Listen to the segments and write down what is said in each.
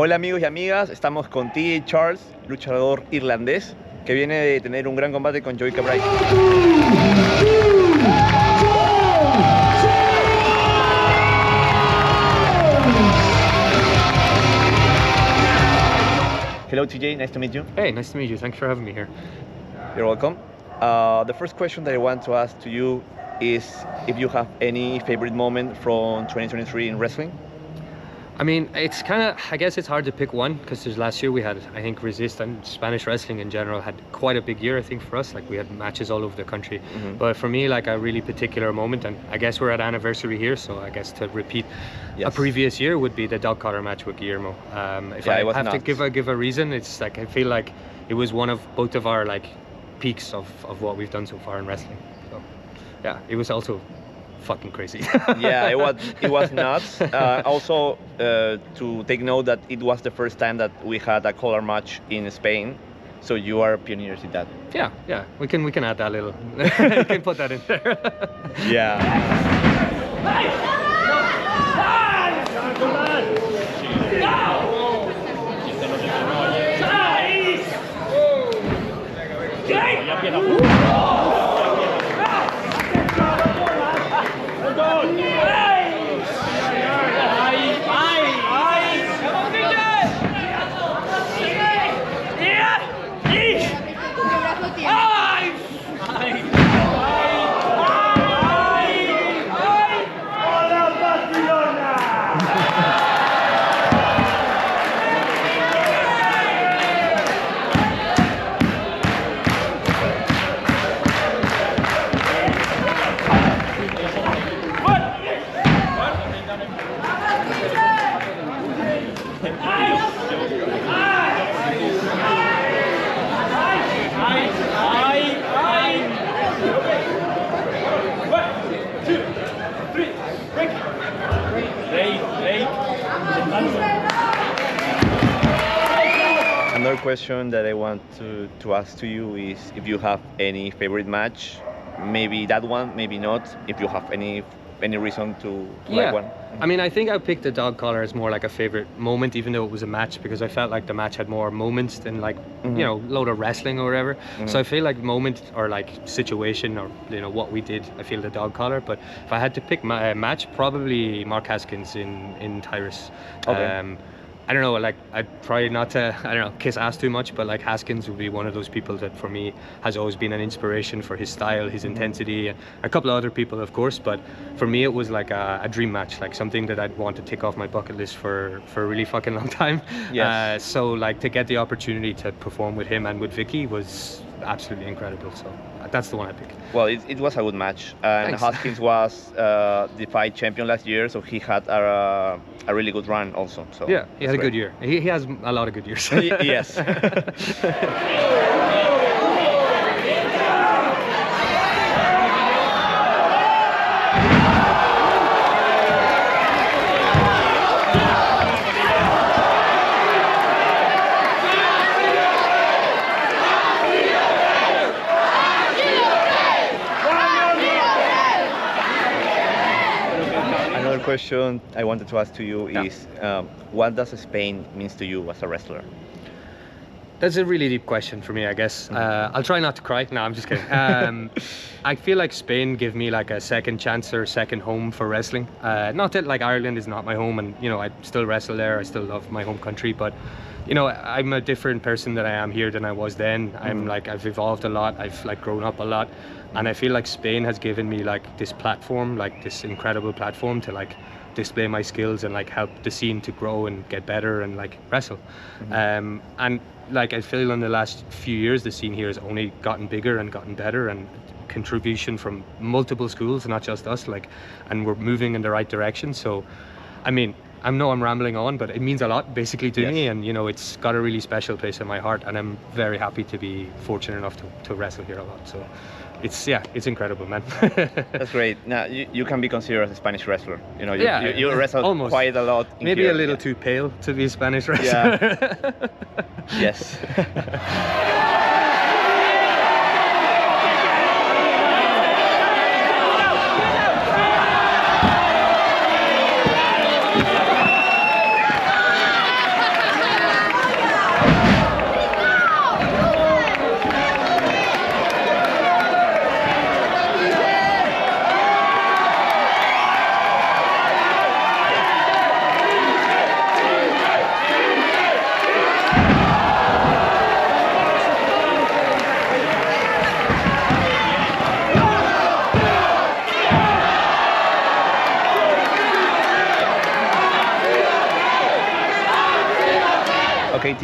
Hola amigos y amigas, estamos con T. Charles, luchador irlandés, que viene de tener un gran combate con Joey Cabral. Hello TJ, nice to meet you. Hey, nice to meet you. Thanks for having me here. You're welcome. The first question that I want to ask to you is if you have any favorite moment from 2023 in wrestling? I mean, it's kind of, I guess it's hard to pick one because last year we had, I think, Resist and Spanish wrestling in general had quite a big year, I think, for us. Like, we had matches all over the country. Mm-hmm. But for me, like, a really particular moment, and I guess we're at anniversary here, so I guess to repeat a previous year would be the dog collar match with Guillermo. If I have to give a reason, it's like, I feel like it was one of both of our, like, peaks of what we've done so far in wrestling. So, yeah, it was also fucking crazy. Yeah, it was nuts. Also, to take note that it was the first time that we had a collar match in Spain, so you are pioneers in that. Yeah, we can add that little. We can put that in there. Yeah. Another question that I want to ask to you is if you have any favorite match, maybe that one, maybe not, if you have any reason to like one. I mean, I think I picked the dog collar as more like a favorite moment, even though it was a match, because I felt like the match had more moments than like, you know, load of wrestling or whatever. So I feel like moment or like situation or, you know, what we did, I feel the dog collar. But if I had to pick my match, probably Mark Haskins in Tyrus. Okay. I don't know, like, I'd try not to, I don't know, kiss ass too much, but like Haskins would be one of those people that for me has always been an inspiration for his style, his intensity, and a couple of other people, of course, but for me it was like a dream match, like something that I'd want to tick off my bucket list for a really fucking long time. Yes. So like to get the opportunity to perform with him and with Vicky was absolutely incredible, so that's the one I picked. Well, it was a good match, and Thanks. Haskins was the fight champion last year, so he had a really good run also. So yeah, he had a good year. He has a lot of good years. Yes. Another question I wanted to ask to you is, what does Spain means to you as a wrestler? That's a really deep question for me, I guess. I'll try not to cry. No, I'm just kidding. I feel like Spain gave me like a second chance or second home for wrestling. Not that like Ireland is not my home, and you know I still wrestle there. I still love my home country, but you know I'm a different person than I am here than I was then. I'm like I've evolved a lot. I've like grown up a lot, and I feel like Spain has given me like this platform, like this incredible platform to like display my skills and like help the scene to grow and get better and like wrestle. And like I feel in the last few years the scene here has only gotten bigger and gotten better, and contribution from multiple schools, not just us, like, and we're moving in the right direction. So I mean, I know I'm rambling on, but it means a lot basically to me, and you know it's got a really special place in my heart, and I'm very happy to be fortunate enough to wrestle here a lot. So it's incredible, man. That's great. Now you can be considered as a Spanish wrestler. You know, you wrestle almost. quite a lot. Maybe here. a little too pale to be a Spanish wrestler. Yeah. Yes.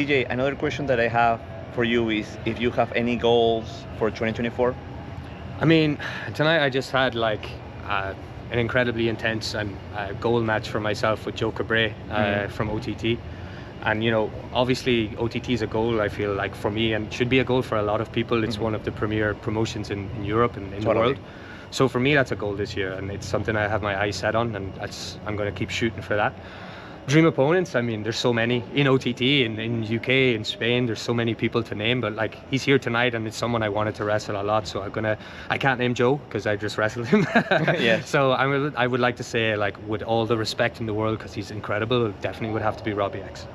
TJ, another question that I have for you is if you have any goals for 2024? I mean, tonight I just had like an incredibly intense and goal match for myself with Joe Cabre from OTT. And you know, obviously OTT is a goal, I feel like, for me, and should be a goal for a lot of people. It's one of the premier promotions in Europe and in the world. So for me, that's a goal this year, and it's something I have my eyes set on, and I'm going to keep shooting for that. Dream opponents, I mean, there's so many in OTT, in UK, in Spain. There's so many people to name, but like, he's here tonight, and it's someone I wanted to wrestle a lot. So I can't name Joe because I just wrestled him. Yes. So I would like to say, like, with all the respect in the world, because he's incredible, it definitely would have to be Robbie X.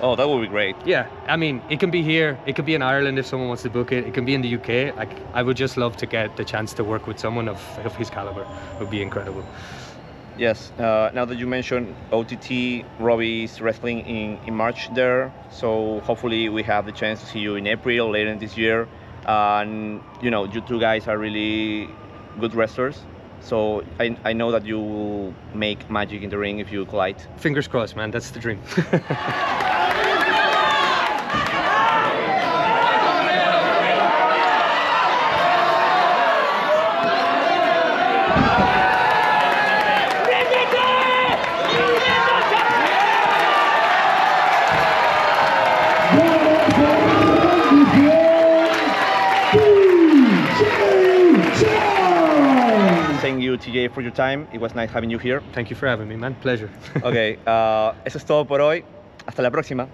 Oh, that would be great. Yeah, I mean, it can be here, it could be in Ireland if someone wants to book it, it can be in the UK. Like, I would just love to get the chance to work with someone of his caliber. It would be incredible. Yes, now that you mentioned OTT, Robbie is wrestling in March there, so hopefully we have the chance to see you in April later in this year. And you know, you two guys are really good wrestlers, so I know that you will make magic in the ring if you collide. Fingers crossed, man, that's the dream. Thank you, TJ, for your time. It was nice having you here. Thank you for having me, man. Pleasure. Ok, eso es todo por hoy. Hasta la próxima.